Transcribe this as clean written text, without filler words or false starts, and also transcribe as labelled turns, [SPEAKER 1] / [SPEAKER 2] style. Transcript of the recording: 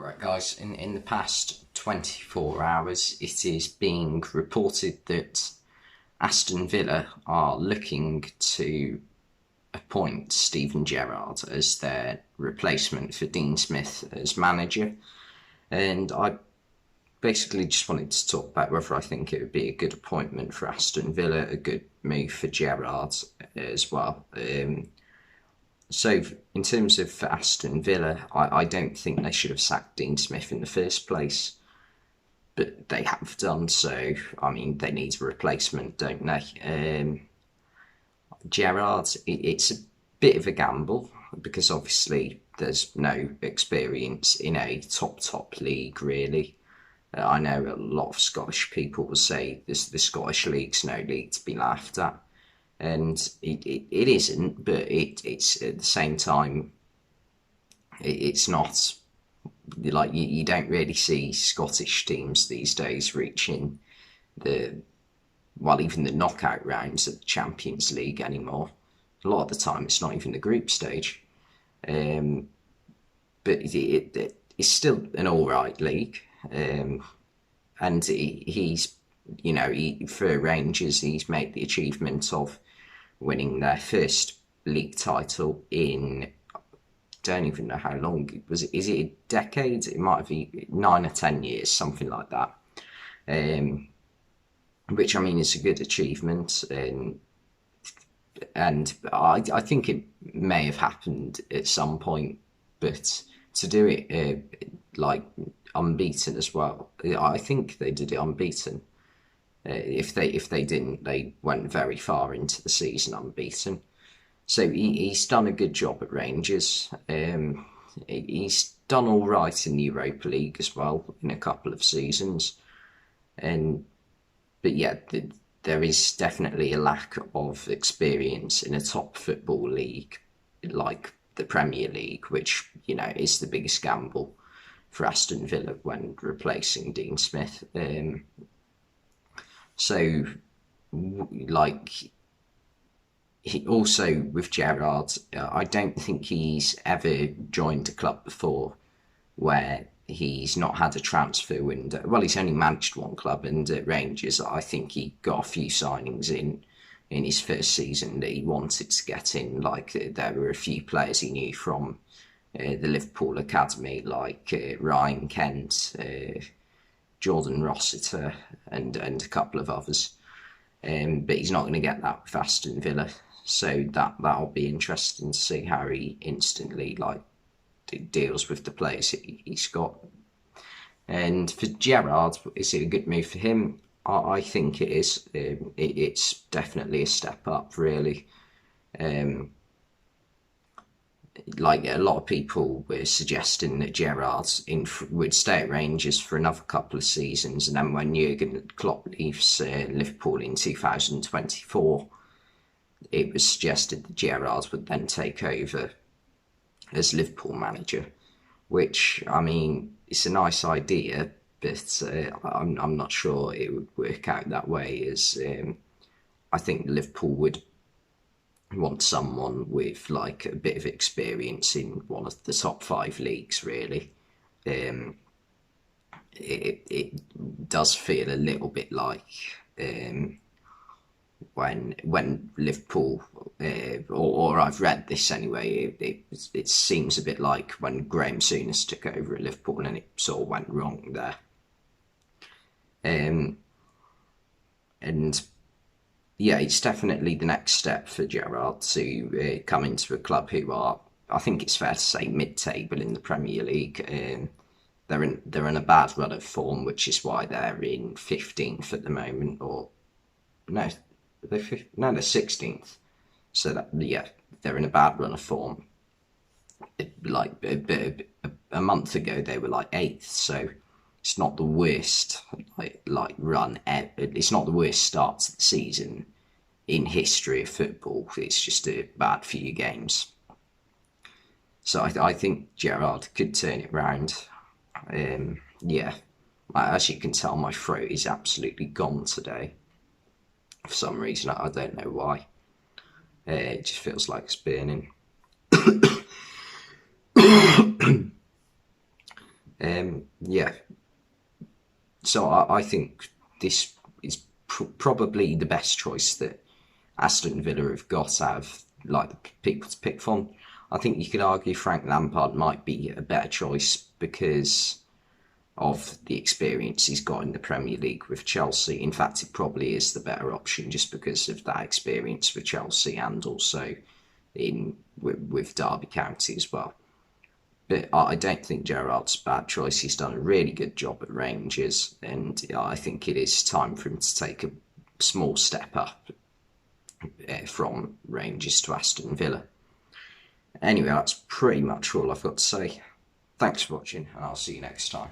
[SPEAKER 1] Right, guys, in the past 24 hours, it is being reported that Aston Villa are looking to appoint Steven Gerrard as their replacement for Dean Smith as manager. And I basically just wanted to talk about whether I think it would be a good appointment for Aston Villa, a good move for Gerrard as well. So in terms of for Aston Villa, I don't think they should have sacked Dean Smith in the first place, but they have done so. I mean, they need a replacement, don't they? Gerrard, it's a bit of a gamble because obviously there's no experience in a top league, really. I know a lot of Scottish people will say the Scottish League's no league to be laughed at. And it isn't, but it's at the same time, it's not like you don't really see Scottish teams these days reaching even the knockout rounds of the Champions League anymore. A lot of the time, it's not even the group stage. But it's still an all right league, and he's for Rangers, he's made the achievement of winning their first league title in, I don't even know how long it was. Is it a decade? It might be 9 or 10 years, something like that. Which I mean is a good achievement, and I think it may have happened at some point, but to do it like unbeaten as well, I think they did it unbeaten. If they didn't, they went very far into the season unbeaten. So he's done a good job at Rangers. He's done all right in the Europa League as well in a couple of seasons. But yeah, there is definitely a lack of experience in a top football league like the Premier League, which is the biggest gamble for Aston Villa when replacing Dean Smith. So, he also with Gerrard, I don't think he's ever joined a club before where he's not had a transfer window. Well, he's only managed one club, and at Rangers, I think he got a few signings in his first season that he wanted to get in. Like there were a few players he knew from the Liverpool academy, like Ryan Kent, Jordan Rossiter, and a couple of others. But he's not going to get that with Aston Villa. So that'll be interesting to see how he instantly deals with the players he's got. And for Gerrard, is it a good move for him? I think it is. It's definitely a step up, really. A lot of people were suggesting that Gerrard would stay at Rangers for another couple of seasons, and then when Jurgen Klopp leaves Liverpool in 2024, it was suggested that Gerrard would then take over as Liverpool manager, which, I mean, it's a nice idea, but I'm not sure it would work out that way, as I think Liverpool would want someone with a bit of experience in one of the top 5 leagues, really. It does feel a little bit like when Liverpool, or I've read this anyway, it seems a bit like when Graham Souness took over at Liverpool and it sort of went wrong there. And yeah, it's definitely the next step for Gerrard to come into a club who are, I think it's fair to say, mid-table in the Premier League. They're in a bad run of form, which is why they're in 15th at the moment, or no, they're 16th. So that, yeah, they're in a bad run of form. A month ago they were 8th, so it's not the worst run. It's not the worst start to the season in history of football. It's just a bad few games. So I think Gerrard could turn it round. Yeah, as you can tell, my throat is absolutely gone today. For some reason, I don't know why. It just feels like it's burning. Yeah, so I think this is probably the best choice that Aston Villa have got out of like the people to pick from. I think you could argue Frank Lampard might be a better choice because of the experience he's got in the Premier League with Chelsea. In fact, it probably is the better option just because of that experience with Chelsea and also with Derby County as well. But I don't think Gerrard's a bad choice. He's done a really good job at Rangers, and I think it is time for him to take a small step up from Rangers to Aston Villa. Anyway, that's pretty much all I've got to say. Thanks for watching, and I'll see you next time.